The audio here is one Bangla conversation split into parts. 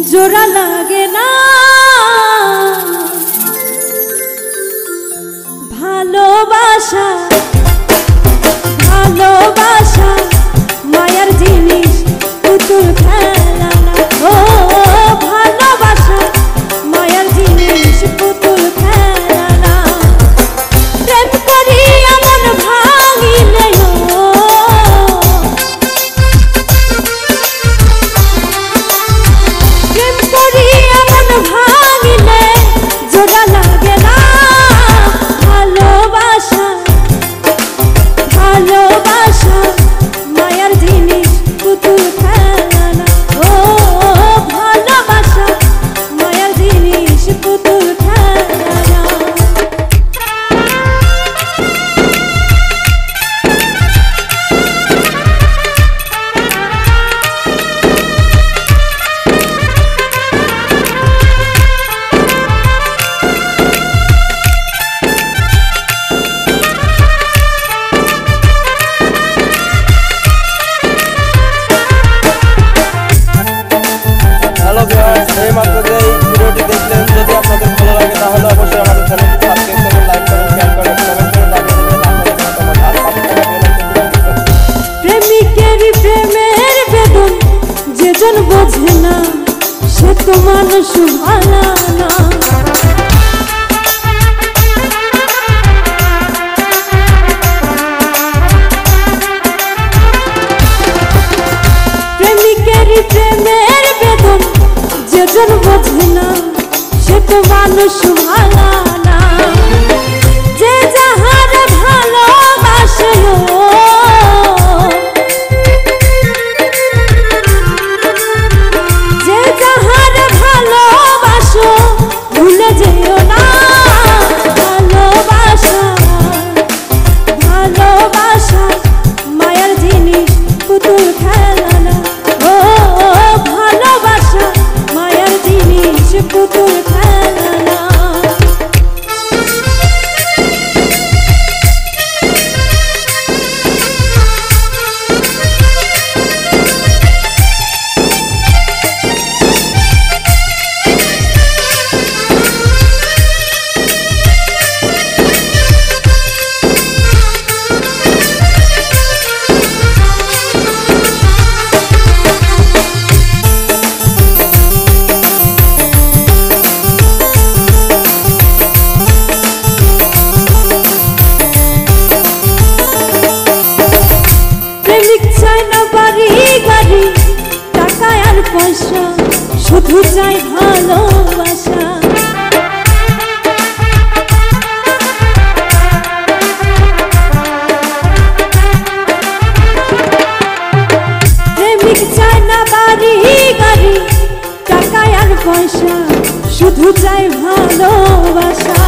জোড়া লাগে না ভালোবাসা ভালোবাসা মায়ার জিনিস পুতুল খেলা না ও ভালোবাসা মায়ার জিনিস পুতুল খেলা না প্রেম করি এমন ভাঙিলে প্রেম করি এমন ভাঙিলে জোড়া লাগে না ভালোবাসা ভালোবাসা মায়ার জিনিস পুতুল খেলা না ও ভালোবাসা মায়ার জিনিস পুতুল খেলা না বোঝে না সে তো মানুষ ভালো না প্রেমিকেরই প্রেমের বেদন যেজন বোঝে না সে তো মানুষ ভালো না যে যাহার ভালোবাসে ভুলে যেও না ভালোবাসা ভালোবাসা মায়ার জিনিস পুতুল খেলা না ও ভালোবাসা মায়ার জিনিস পুতুল খেলা না টাকা আর পয়সা শুধু চাই ভালোবাসা প্রেমিক চায় না বাড়ি গাড়ি টাকা আর পয়সা শুধু চাই ভালোবাসা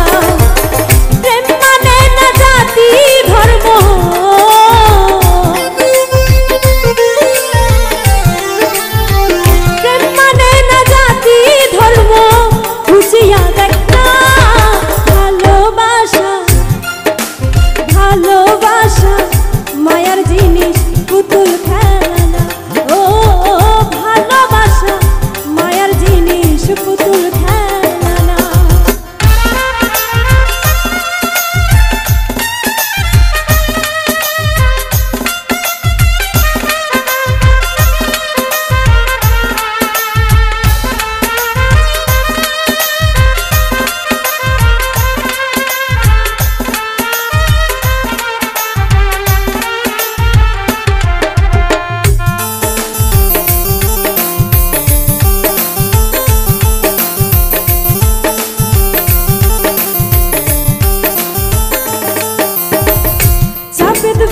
প্রেম মানে না জাতি ধর্ম ভালোবাসা ভালোবাসা মায়ার জিনিস পুতুল খেলা না ও ভালোবাসা মায়ার জিনিস পুতুল খেলা না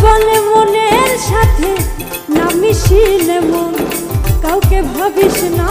বলে মনের সাথে না মিশিলে মন কাউকে ভাবিস না